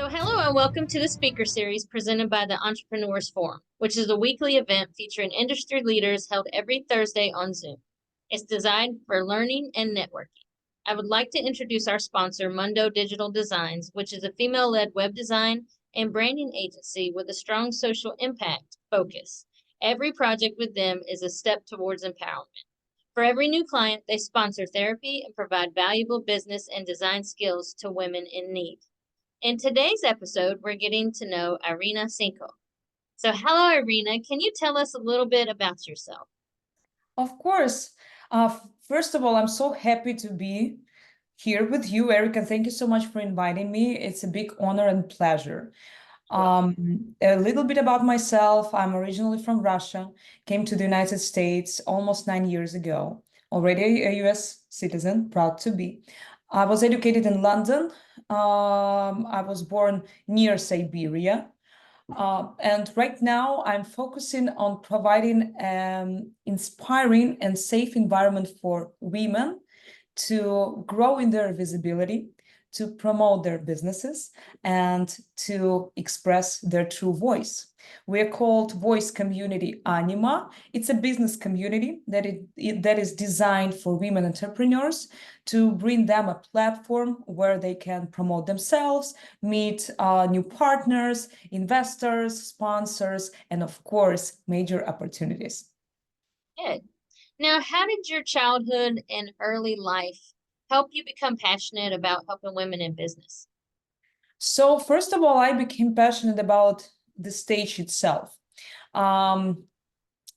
So, hello and welcome to the speaker series presented by the Entrepreneurs Forum, which is a weekly event featuring industry leaders held every Thursday on Zoom. It's designed for learning and networking. I would like to introduce our sponsor, Mundo Digital Designs, which is a female-led web design and branding agency with a strong social impact focus. Every project with them is a step towards empowerment. For every new client, they sponsor therapy and provide valuable business and design skills to women in need. In today's episode, we're getting to know Irina Sychov. So, hello, Irina. Can you tell us a little bit about yourself? Of course. First of all, I'm so happy to be here with you, Erica. Thank you so much for inviting me. It's a big honor and pleasure. A little bit about myself. I'm originally from Russia, came to the United States almost 9 years ago, already a US citizen, proud to be. I was educated in London. I was born near Siberia. And right now I'm focusing on providing an inspiring and safe environment for women to grow in their visibility, to promote their businesses, and to express their true voice. We are called Voice Community Anima. It's a business community that is designed for women entrepreneurs to bring them a platform where they can promote themselves, meet new partners, investors, sponsors, and of course, major opportunities. Good. Now, how did your childhood and early life help you become passionate about helping women in business? So first of all, I became passionate about the stage itself. Um,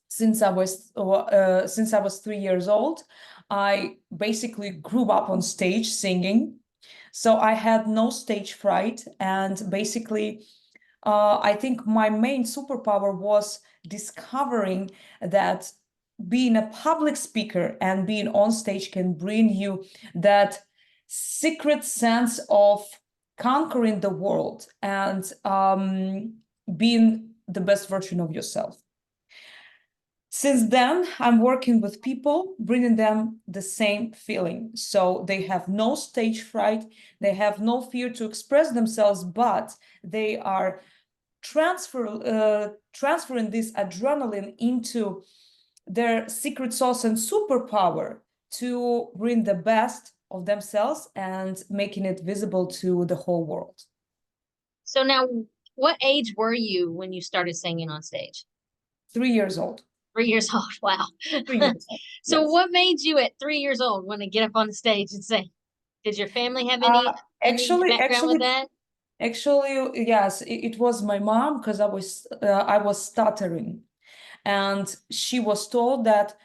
since I was 3 years old, I basically grew up on stage singing. So I had no stage fright, and basically, I think my main superpower was discovering that being a public speaker and being on stage can bring you that secret sense of conquering the world and being the best version of yourself. Since then, I'm working with people, bringing them the same feeling. So they have no stage fright, they have no fear to express themselves, but they are transferring this adrenaline into their secret sauce and superpower to bring the best of themselves and making it visible to the whole world. So, now what age were you when you started singing on stage? 3 years old. 3 years old. Wow. 3 years old. So, Yes. what made you at 3 years old want to get up on the stage and sing? Did your family have any Actually, background with that? Actually, yes, it was my mom, because I was stuttering, and she was told that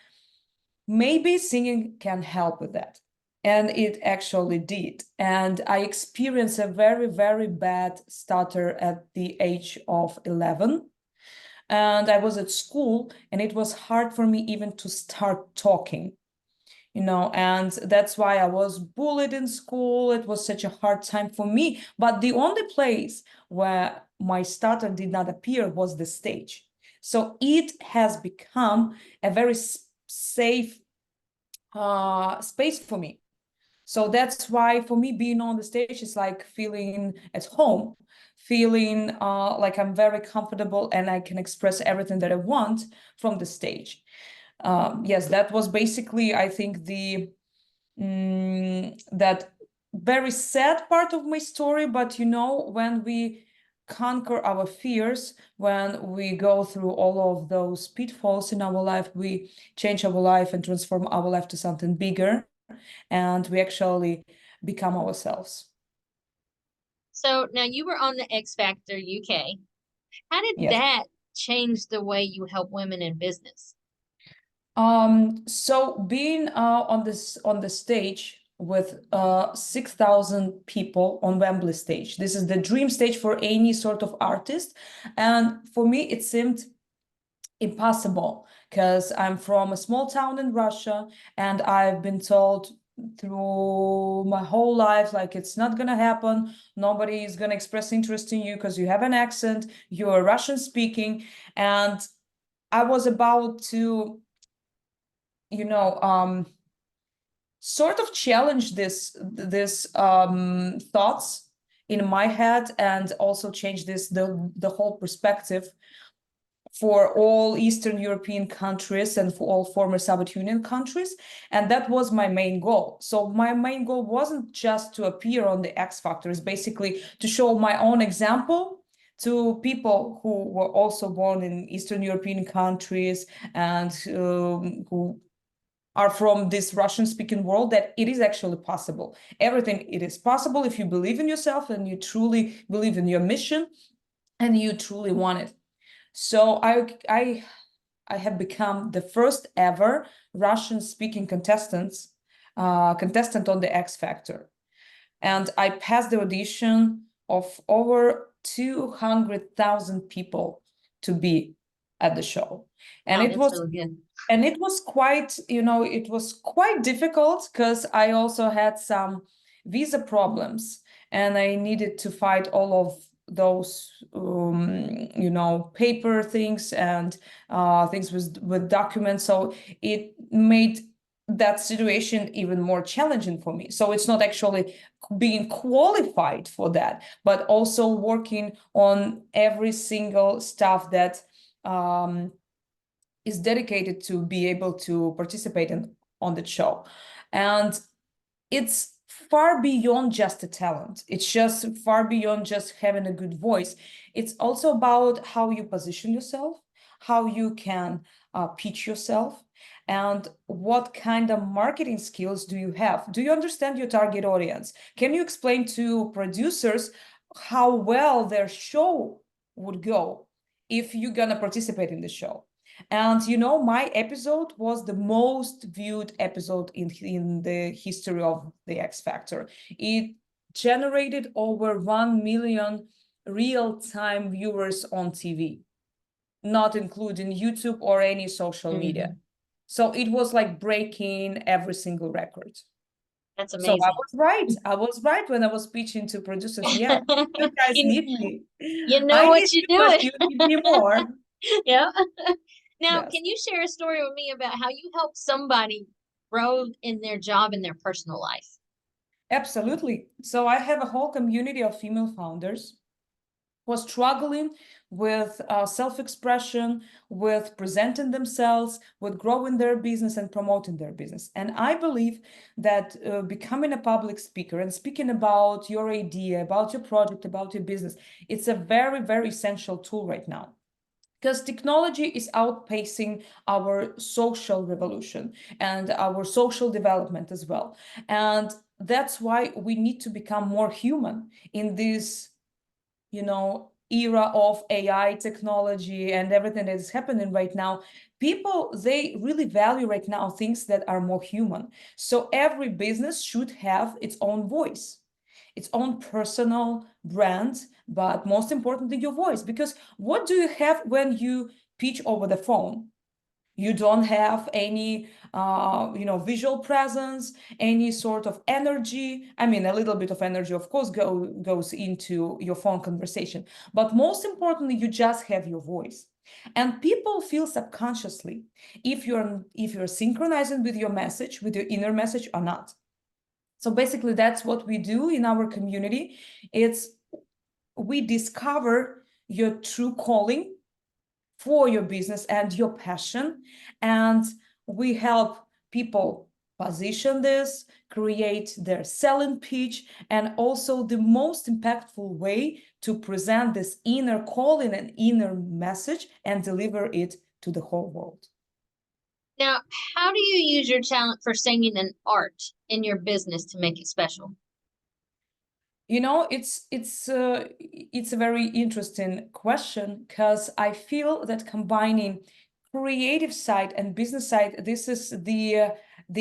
maybe singing can help with that, and it actually did. And I experienced a very, very bad stutter at the age of 11, and I was at school, and it was hard for me even to start talking. And that's why I was bullied in school. It was such a hard time for me. But the only place where my stutter did not appear was the stage. So it has become a very safe space for me. So that's why for me, being on the stage is like feeling at home, feeling like I'm very comfortable and I can express everything that I want from the stage. Yes, that was basically, I think, that very sad part of my story. But when we conquer our fears, when we go through all of those pitfalls in our life, we change our life and transform our life to something bigger, and we actually become ourselves. So, now you were on the X Factor UK. How did Yes. that change the way you help women in business? So being on the stage with 6,000 people on Wembley stage, this is the dream stage for any sort of artist, and for me it seemed impossible because I'm from a small town in Russia, and I've been told through my whole life, like, it's not gonna happen, nobody is gonna express interest in you because you have an accent, you're Russian speaking. And I was about to sort of challenge this thoughts in my head and also change the whole perspective for all Eastern European countries and for all former Soviet Union countries. And that was my main goal. So my main goal wasn't just to appear on the X Factor, it's basically to show my own example to people who were also born in Eastern European countries and who are from this Russian-speaking world, that it is actually possible. Everything, it is possible if you believe in yourself and you truly believe in your mission and you truly want it. So I have become the first ever Russian-speaking contestant on the X Factor, and I passed the audition of over 200,000 people to be at the show, and Wow, it that's was really good. and it was quite, it was quite difficult because I also had some visa problems and I needed to fight all of those, paper things and things with documents. So it made that situation even more challenging for me. So it's not actually being qualified for that, but also working on every single stuff that is dedicated to be able to participate on the show. And it's far beyond just a talent. It's just far beyond just having a good voice. It's also about how you position yourself, how you can pitch yourself, and what kind of marketing skills do you have? Do you understand your target audience? Can you explain to producers how well their show would go if you're gonna participate in the show? And my episode was the most viewed episode in the history of the X Factor. It generated over 1 million real-time viewers on TV, not including YouTube or any social media. So it was like breaking every single record. That's So amazing. I was right when I was pitching to producers. Yeah, you guys need me. You know I what need you're you, but doing. you need me more. Yeah. Now, Yes. can you share a story with me about how you helped somebody grow in their job and their personal life? Absolutely. So I have a whole community of female founders who are struggling with self-expression, with presenting themselves, with growing their business and promoting their business. And I believe that becoming a public speaker and speaking about your idea, about your project, about your business, it's a very, very essential tool right now, because technology is outpacing our social revolution and our social development as well. And that's why we need to become more human in this, era of AI technology and everything that is happening right now. People, they really value right now things that are more human. So every business should have its own voice, its own personal brand, but most importantly, your voice. Because what do you have when you pitch over the phone? You don't have any visual presence, any sort of energy. I mean, a little bit of energy, of course, goes into your phone conversation, but most importantly, you just have your voice. And people feel subconsciously if you're synchronizing with your message, with your inner message or not. So basically, that's what we do in our community. We discover your true calling for your business and your passion, and we help people position this, create their selling pitch, and also the most impactful way to present this inner calling and inner message and deliver it to the whole world. Now, how do you use your talent for singing and art in your business to make it special? It's a very interesting question, because I feel that combining creative side and business side, this is the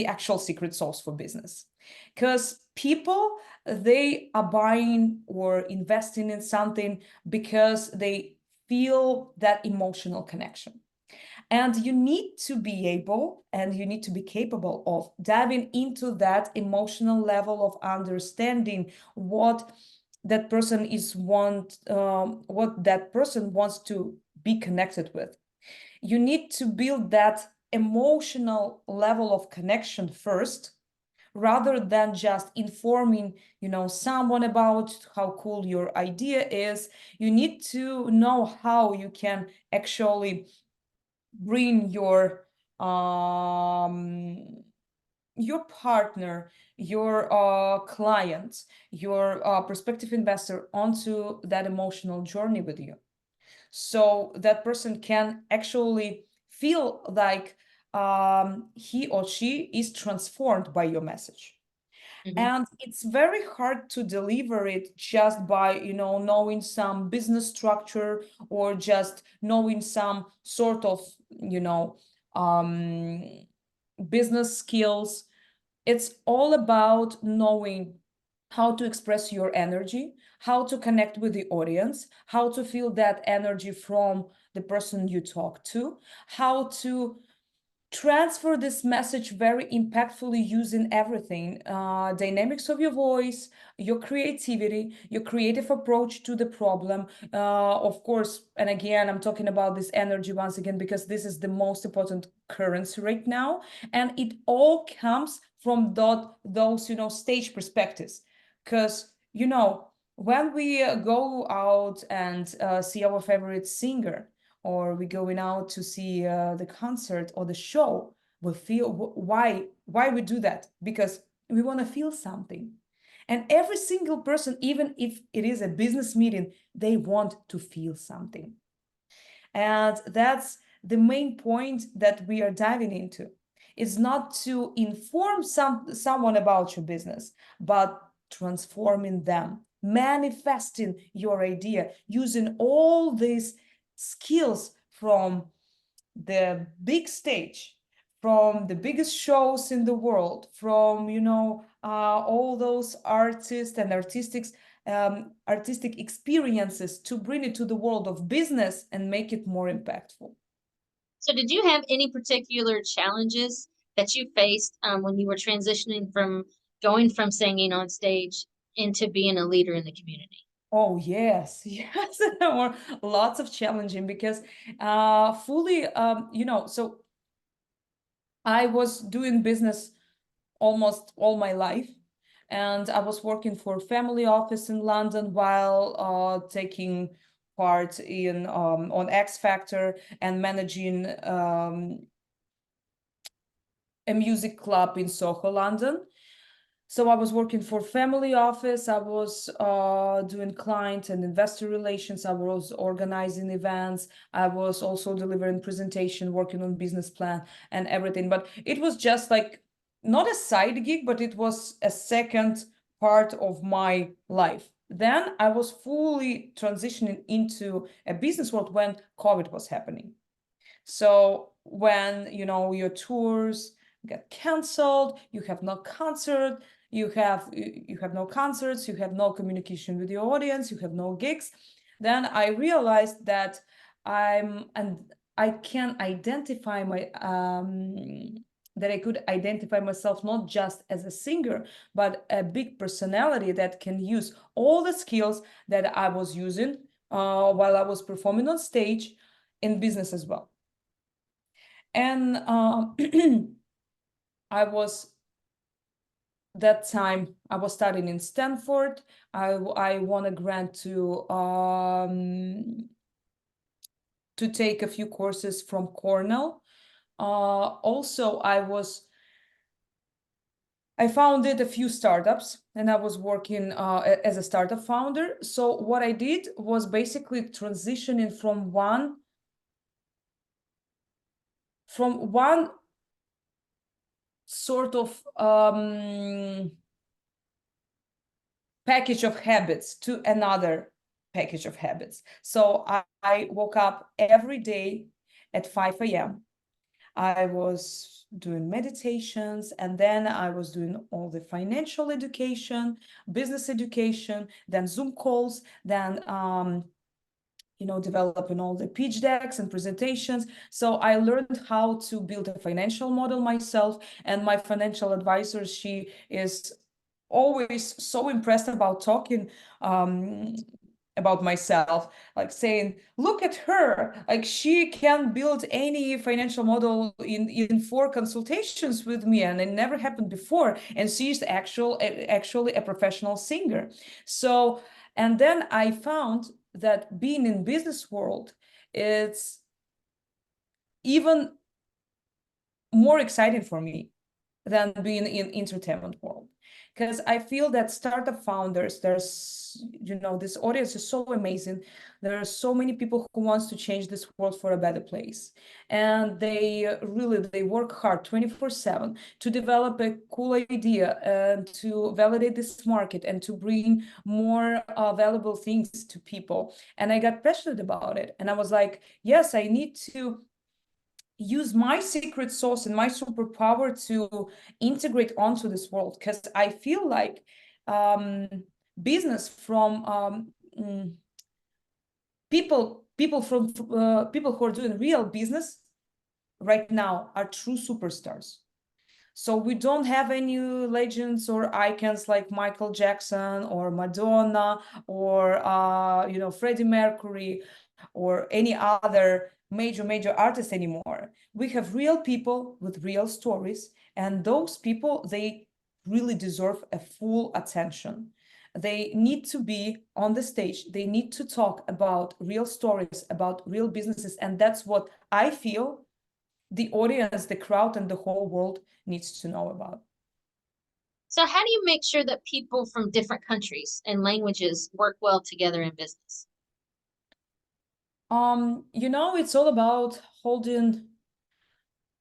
actual secret sauce for business. Because people, they are buying or investing in something because they feel that emotional connection. And you need to be able and you need to be capable of diving into that emotional level of understanding what that person what that person wants to be connected with. You need to build that emotional level of connection first, rather than just informing, someone about how cool your idea is. You need to know how you can actually bring your partner, your client, your prospective investor onto that emotional journey with you, so that person can actually feel like he or she is transformed by your message. And it's very hard to deliver it just by, knowing some business structure, or just knowing some sort of, um, business skills. It's all about knowing how to express your energy, how to connect with the audience, how to feel that energy from the person you talk to, how to transfer this message very impactfully using everything, dynamics of your voice, your creativity, your creative approach to the problem, of course. And again, I'm talking about this energy once again because this is the most important currency right now, and it all comes from those stage perspectives. Because when we go out and see our favorite singer, or we going out to see the concert or the show, we feel why we do that, because we want to feel something. And every single person, even if it is a business meeting, they want to feel something. And that's the main point that we are diving into. It's not to inform someone about your business, but transforming them, manifesting your idea, using all these skills from the big stage, from the biggest shows in the world, from all those artists and artistic experiences, to bring it to the world of business and make it more impactful. So did you have any particular challenges that you faced when you were transitioning from going from singing on stage into being a leader in the community? Oh, yes, yes. There were lots of challenging because so I was doing business almost all my life, and I was working for a family office in London while taking part in on X Factor and managing a music club in Soho, London. So I was working for family office. I was doing client and investor relations. I was organizing events. I was also delivering presentation, working on business plan and everything. But it was just like not a side gig, but it was a second part of my life. Then I was fully transitioning into a business world when COVID was happening. So when your tours get canceled, you have no concert, you have no concerts, you have no communication with your audience, you have no gigs, then I realized that I can identify that I could identify myself not just as a singer, but a big personality that can use all the skills that I was using while I was performing on stage in business as well. And that time I was studying in Stanford. I won a grant to take a few courses from Cornell. Also, I founded a few startups, and I was working as a startup founder. So what I did was basically transitioning from one sort of package of habits to another package of habits. So I woke up every day at 5 a.m. I was doing meditations, and then I was doing all the financial education, business education, then Zoom calls, then developing all the pitch decks and presentations. So I learned how to build a financial model myself. And my financial advisor, she is always so impressed about talking about myself, like saying, look at her, like she can build any financial model in 4 consultations with me, and it never happened before, and she's actually a professional singer. So, and then I found that being in business world, it's even more exciting for me than being in entertainment world, because I feel that startup founders, there's, this audience is so amazing. There are so many people who wants to change this world for a better place, and they work hard 24/7 to develop a cool idea and to validate this market and to bring more valuable things to people. And I got passionate about it, and I was like, yes, I need to use my secret sauce and my superpower to integrate onto this world, because I feel like um, business from people who are doing real business right now are true superstars. So we don't have any legends or icons like Michael Jackson or Madonna or Freddie Mercury or any other major artist anymore. We have real people with real stories, and those people, they really deserve a full attention. They need to be on the stage. They need to talk about real stories, about real businesses, and that's what I feel the audience, the crowd, and the whole world needs to know about. So how do you make sure that people from different countries and languages work well together in business? It's all about holding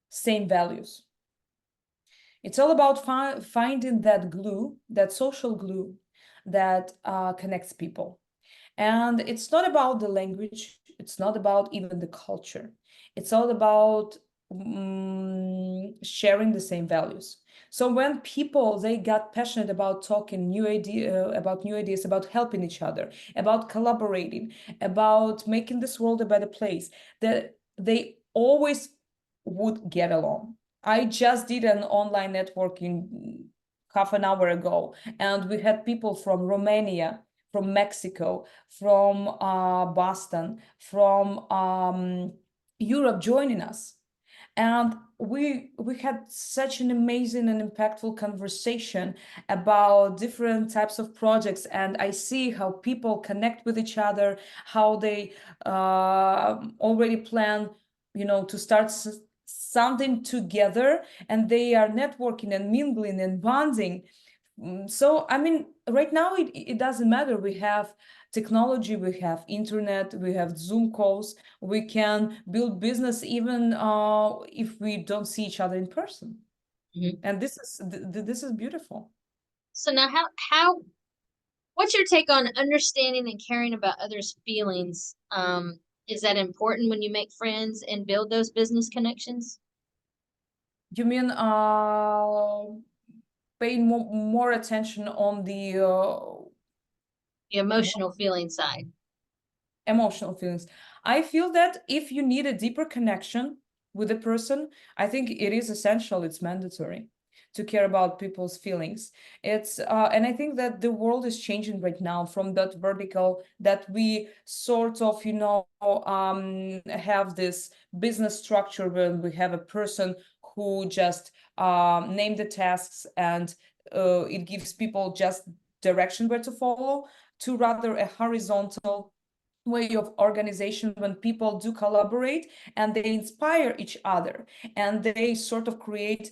same values. It's all about finding that glue, that social glue that connects people. And it's not about the language, it's not about even the culture. It's all about sharing the same values. So when people, they got passionate about talking about new ideas, about helping each other, about collaborating, about making this world a better place, that they always would get along. I just did an online networking half an hour ago, and we had people from Romania, from Mexico, from Boston, from Europe joining us. And we had such an amazing and impactful conversation about different types of projects. And I see how people connect with each other, how they already plan, to start something together, and they are networking and mingling and bonding. So, I mean, right now it doesn't matter. We have technology, we have internet, we have Zoom calls. We can build business even if we don't see each other in person. Mhm. And this is beautiful. So now how what's your take on understanding and caring about others' feelings? Is that important when you make friends and build those business connections? You mean paying more attention on the The emotional feeling side. emotional feelings? I feel that if you need a deeper connection with a person, I think it is essential, it's mandatory to care about people's feelings. It's and I think that the world is changing right now from that vertical that we sort of, have this business structure where we have a person who just name the tasks, and it gives people just direction where to follow, to rather a horizontal way of organization when people do collaborate and they inspire each other, and they sort of create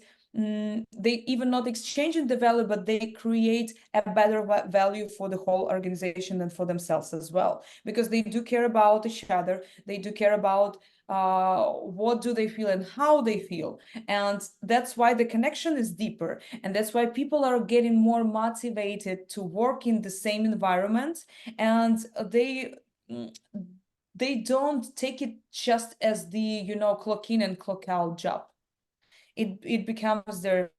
they even not exchanging the value, but they create a better value for the whole organization and for themselves as well, because they do care about each other, they do care about what do they feel and how they feel. And that's why the connection is deeper, and that's why people are getting more motivated to work in the same environment, and they don't take it just as the clock in and clock out job. It becomes their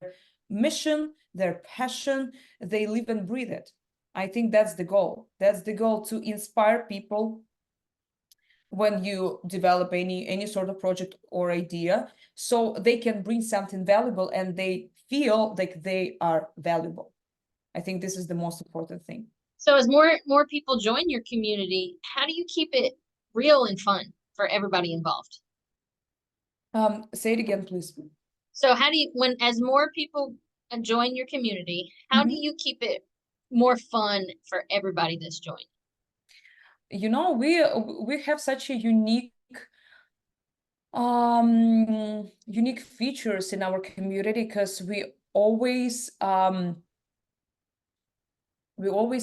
mission, their passion. They live and breathe it. I think that's the goal. That's the goal, to inspire people when you develop any sort of project or idea, so they can bring something valuable and they feel like they are valuable. I think this is the most important thing. So as more people join your community, how do you keep it real and fun for everybody involved? Say it again, please. So how do you, when as more people join your community, how do Mhm. you keep it more fun for everybody that's joined? You know, we have such a unique features in our community because we always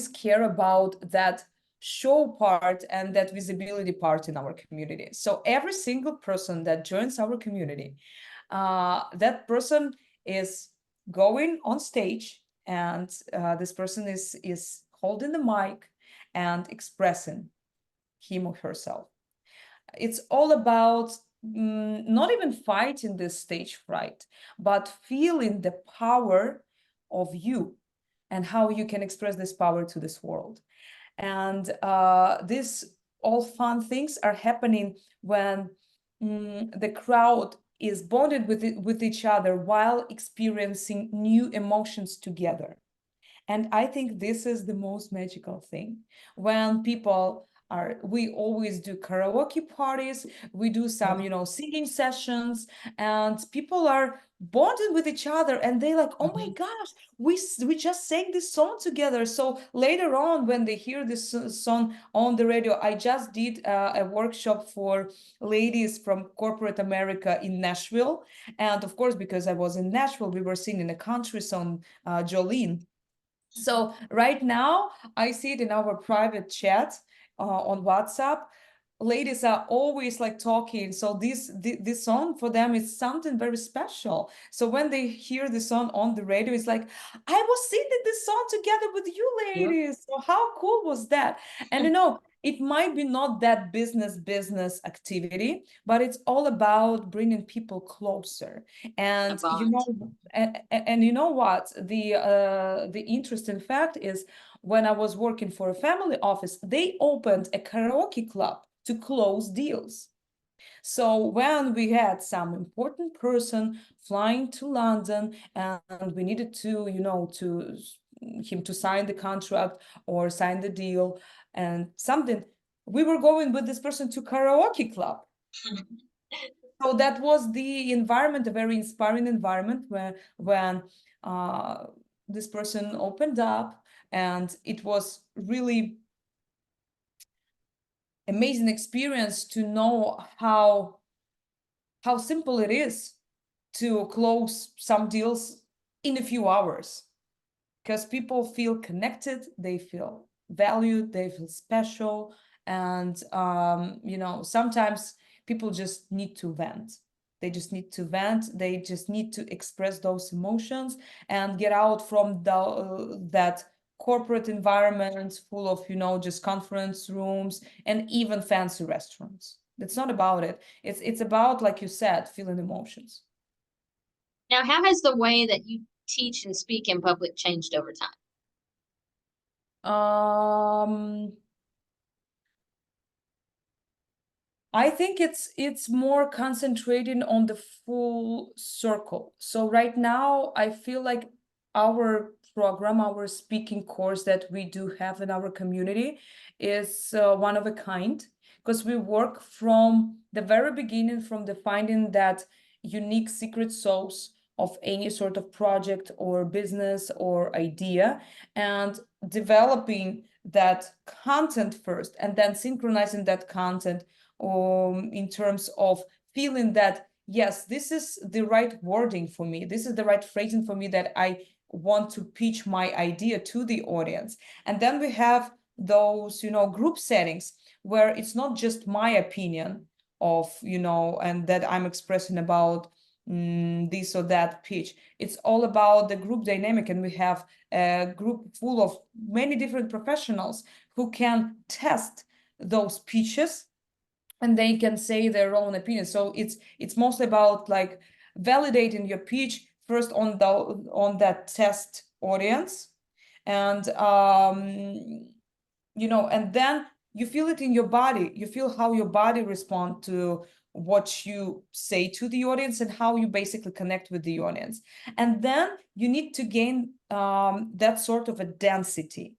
care about that show part and that visibility part in our community. So every single person that joins our community, that person is going on stage, and this person is holding the mic and expressing him or herself. It's all about not even fighting this stage fright, but feeling the power of you and how you can express this power to this world. And these all fun things are happening when the crowd is bonded with each other while experiencing new emotions together. And I think this is the most magical thing. When people are, we always do karaoke parties, we do some, singing sessions, and people are bonded with each other and they like, oh my gosh, we just sang this song together. So later on, when they hear this song on the radio, I just did a workshop for ladies from corporate America in Nashville. And of course, because I was in Nashville, we were singing a country song, Jolene. So right now, I see it in our private chat on WhatsApp. Ladies are always like talking. So this song for them is something very special. So when they hear the song on the radio, it's like, I was singing this song together with you ladies. So how cool was that? And it might be not that business activity, but it's all about bringing people closer. A And bond. you know what? The interesting fact is when I was working for a family office, they opened a karaoke club to close deals. So when we had some important person flying to London and we needed to, to him to sign the contract or sign the deal and something, we were going with this person to karaoke club. So that was the environment, a very inspiring environment where when uh, this person opened up, and it was really amazing experience to know how simple it is to close some deals in a few hours, because people feel connected, they feel valued, they feel special, and sometimes people just need to vent. They just need to vent. They just need to express those emotions and get out from that corporate environment full of just conference rooms and even fancy restaurants. It's not about it. It's about, like you said, feeling emotions. Now, how has the way that you teach and speak in public changed over time? Um, I think it's more concentrating on the full circle. So right now, I feel like our program, our speaking course that we do have in our community is one of a kind, because we work from the very beginning, from the finding that unique secret sauce of any sort of project or business or idea, and developing that content first, and then synchronizing that content in terms of feeling that, yes, this is the right wording for me. This is the right phrasing for me that I want to pitch my idea to the audience. And then we have those, group settings where it's not just my opinion of, and that I'm expressing about this or that pitch. It's all about the group dynamic. And we have a group full of many different professionals who can test those pitches and they can say their own opinion. So it's mostly about like validating your pitch first on that test audience, and and then you feel it in your body. You feel how your body respond to what you say to the audience and how you basically connect with the audience. And then you need to gain that sort of a density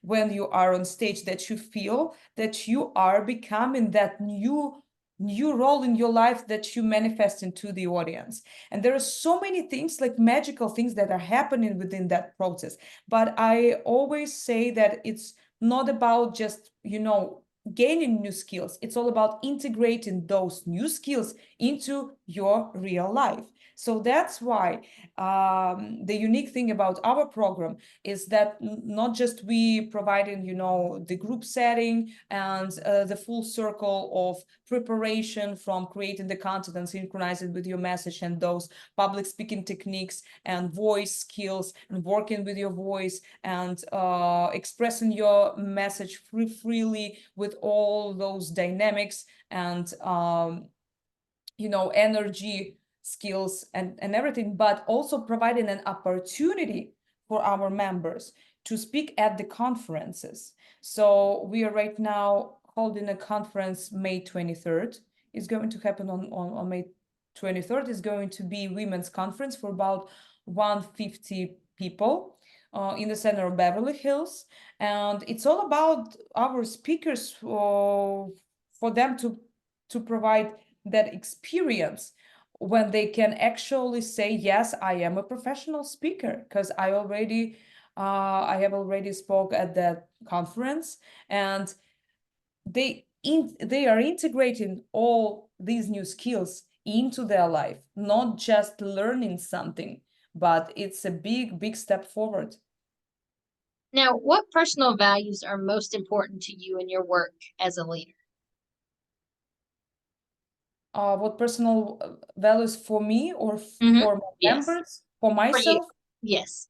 when you are on stage, that you feel that you are becoming that new role in your life that you manifest into the audience. And there are so many things, like magical things, that are happening within that process. But I always say that it's not about just, gaining new skills. It's all about integrating those new skills into your real life. So that's why the unique thing about our program is that not just we providing, the group setting and the full circle of preparation, from creating the content and synchronizing with your message and those public speaking techniques and voice skills and working with your voice and expressing your message freely with all those dynamics and energy skills and everything, but also providing an opportunity for our members to speak at the conferences. So we are right now holding a conference May 23rd. It's going to happen on May 23rd. It's going to be women's conference for about 150 people in the center of Beverly Hills. And it's all about our speakers for them to provide that experience when they can actually say, yes, I am a professional speaker, because I have already spoke at that conference, and they are integrating all these new skills into their life, not just learning something, but it's a big step forward. Now, what personal values are most important to you in your work as a leader? What personal values for me, or for my Yes. members, for For you. myself? Yes.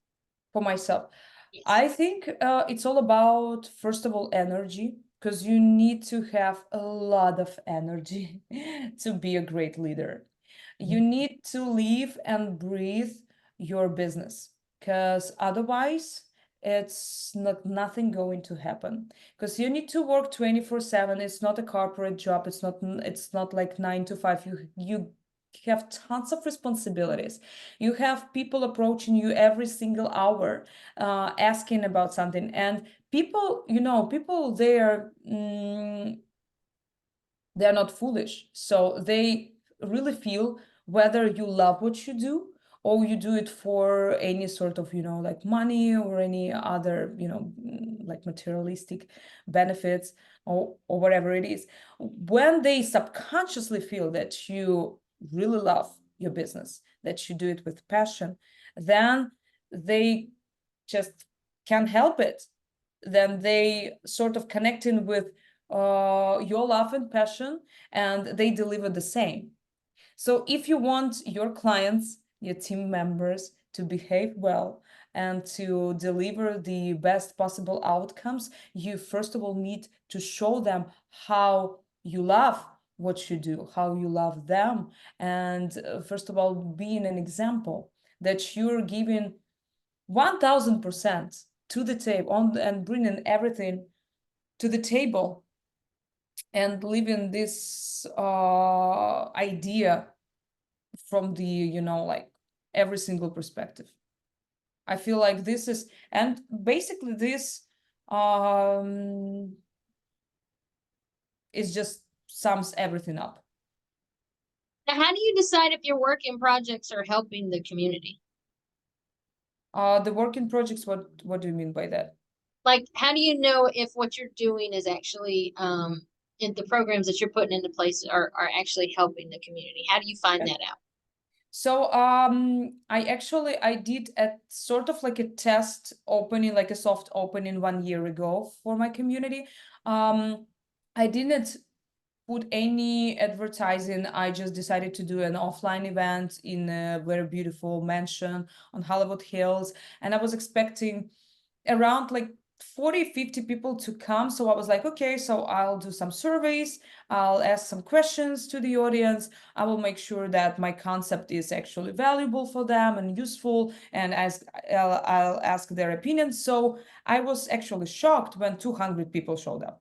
For myself, Yes. I think it's all about, first of all, energy, because you need to have a lot of energy to be a great leader. You need to live and breathe your business, because otherwise it's nothing going to happen, because you need to work 24/7. It's not a corporate job. It's not like 9 to 5. You have tons of responsibilities. You have people approaching you every single hour, asking about something, and people, they're not foolish, so they really feel whether you love what you do, or you do it for any sort of, like money or any other, like materialistic benefits, or whatever it is. When they subconsciously feel that you really love your business, that you do it with passion, then they just can't help it. Then they sort of connecting with your love and passion, and they deliver the same. So if you want your clients, your team members, to behave well and to deliver the best possible outcomes, you first of all need to show them how you love what you do, how you love them, and first of all, being an example that you're giving 1000% to the table and bringing everything to the table, and living this idea from the, like every single perspective. I feel like this is, and basically this is just sums everything up. Now, how do you decide if your work and projects are helping the community? The working projects, what do you mean by that? Like, how do you know if what you're doing is actually in the programs that you're putting into place are actually helping the community? How do you find that out? So I did a sort of like a test opening, like a soft opening 1 year ago for my community. I didn't put any advertising. I just decided to do an offline event in a very beautiful mansion on Hollywood Hills, and I was expecting around like 40-50 people to come. So I was like, okay, so I'll do some surveys, I'll ask some questions to the audience, I will make sure that my concept is actually valuable for them and useful, and I'll ask their opinions. So I was actually shocked when 200 people showed up.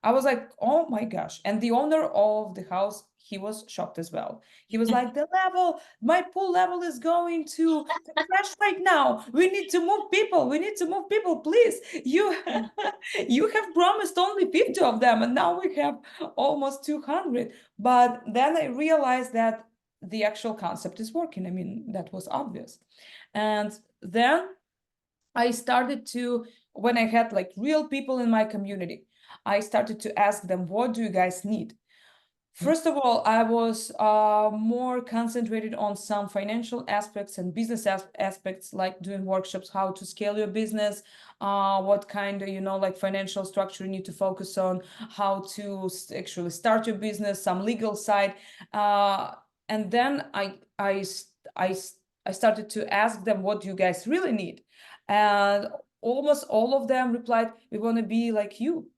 I was like, oh my gosh. And the owner of the house, he was shocked as well. He was like, my pool level is going to crash right now. We need to move people. We need to move people, please. You, you have promised only 50 of them, and now we have almost 200. But then I realized that the actual concept is working. I mean, that was obvious. And then I started to, when I had like real people in my community, I started to ask them, what do you guys need? First of all, I was more concentrated on some financial aspects and business aspects, like doing workshops, how to scale your business, what kind of, like financial structure you need to focus on, how to actually start your business, some legal side. And then I started to ask them, what do you guys really need? And almost all of them replied, we want to be like you.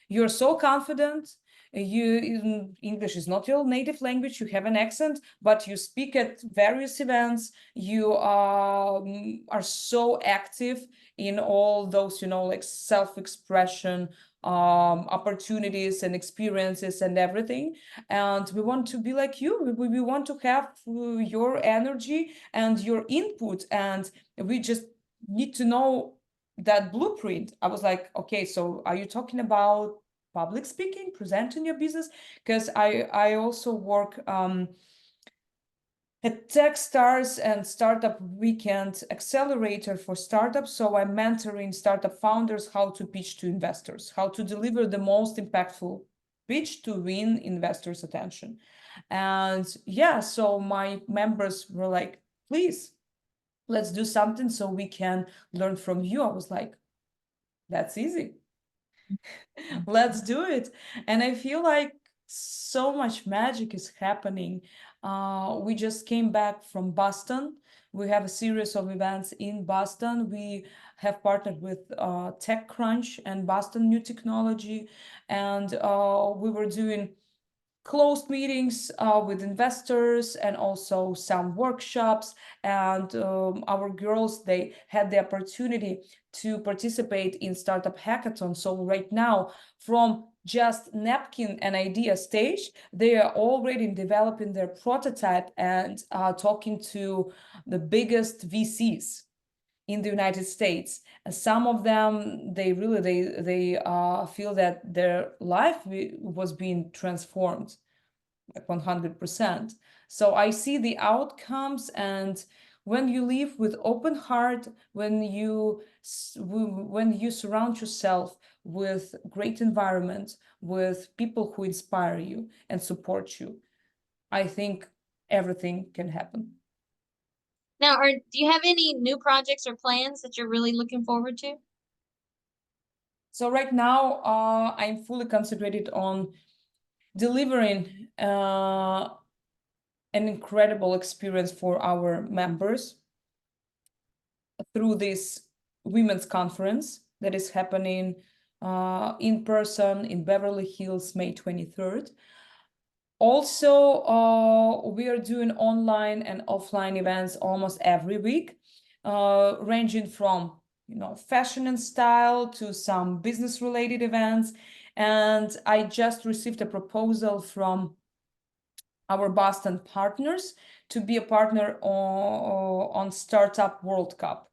You're so confident. English is not your native language. You have an accent, but you speak at various events. You are so active in all those, like self-expression opportunities and experiences and everything. And we want to be like you. We want to have your energy and your input, and we just need to know that blueprint. I was like, okay, so are you talking about public speaking, presenting your business? Because I also work at Techstars and Startup Weekend Accelerator for startups. So I'm mentoring startup founders how to pitch to investors, how to deliver the most impactful pitch to win investors' attention. And yeah, so my members were like, please, let's do something so we can learn from you. I was like, that's easy. Let's do it. And I feel like so much magic is happening. We just came back from Boston. We have a series of events in Boston. We have partnered with TechCrunch and Boston New Technology, and we were doing closed meetings with investors and also some workshops. And our girls, they had the opportunity to participate in startup hackathon. So right now, from just napkin and idea stage, they are already developing their prototype and talking to the biggest VCs in the United States. And some of them, they really they feel that their life was being transformed like 100%. So I see the outcomes, and when you live with open heart, when you surround yourself with great environment, with people who inspire you and support you, I think everything can happen. Now, do you have any new projects or plans that you're really looking forward to? So right now, I'm fully concentrated on delivering an incredible experience for our members through this women's conference that is happening in person in Beverly Hills, May 23rd. Also, we are doing online and offline events almost every week, ranging from fashion and style to some business-related events. And I just received a proposal from our Boston partners to be a partner on Startup World Cup.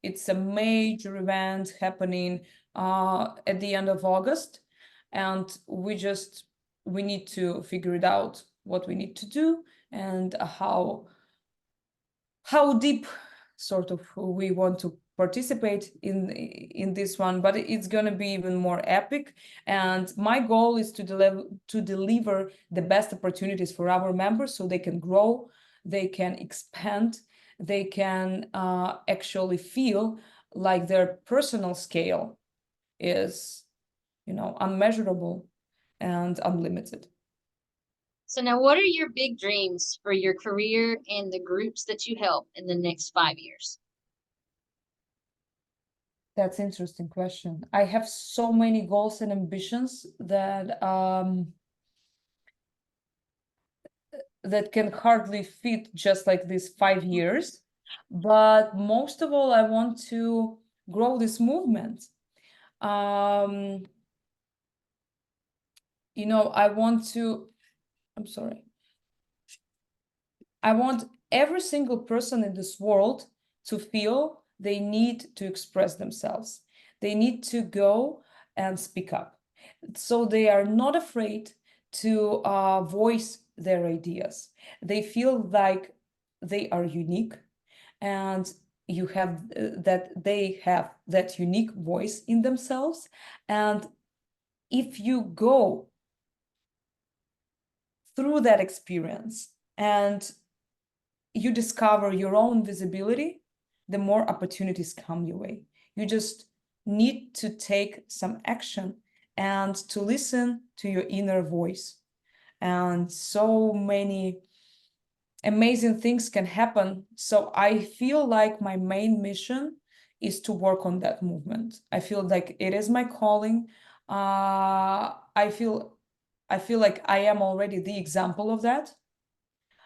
It's a major event happening at the end of August, and we need to figure it out what we need to do and how deep sort of we want to participate in this one, but it's going to be even more epic. And my goal is to deliver the best opportunities for our members so they can grow, they can expand, they can actually feel like their personal scale is unmeasurable and unlimited. So now, what are your big dreams for your career and the groups that you help in the next 5 years? That's an interesting question. I have so many goals and ambitions that that can hardly fit just like these 5 years. But most of all, I want to grow this movement. you know, I'm sorry. I want every single person in this world to feel they need to express themselves. They need to go and speak up. So they are not afraid to voice their ideas. They feel like they are unique, and you have that they have that unique voice in themselves. And if you go through that experience and you discover your own visibility, the more opportunities come your way. You just need to take some action and to listen to your inner voice. And so many amazing things can happen. So I feel like my main mission is to work on that movement. I feel like it is my calling. I feel like I am already the example of that.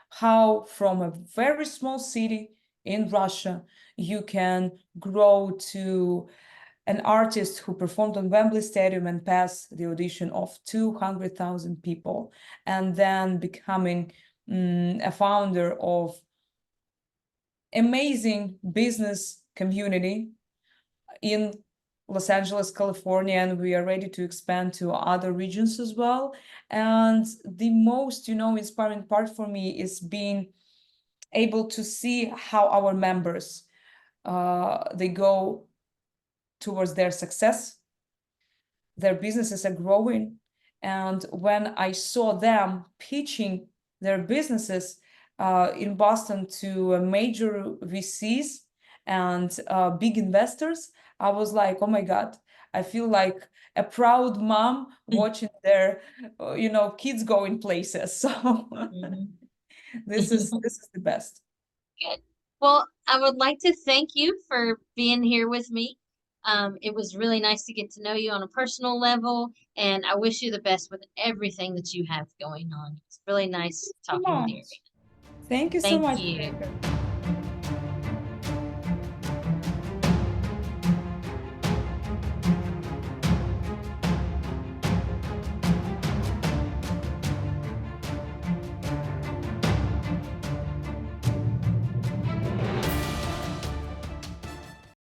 How from a very small city in Russia, you can grow to an artist who performed on Wembley Stadium and passed the audition of 200,000 people, and then becoming a founder of amazing business community in Los Angeles, California, and we are ready to expand to other regions as well. And the most, inspiring part for me is being able to see how our members they go towards their success. Their businesses are growing, and when I saw them pitching their businesses in Boston to major VCs and big investors, I was like, oh my God, I feel like a proud mom watching their kids going places. So this is the best. Good. Well, I would like to thank you for being here with me. It was really nice to get to know you on a personal level, and I wish you the best with everything that you have going on. It's really nice talking with you. Thank you so Thank much. you.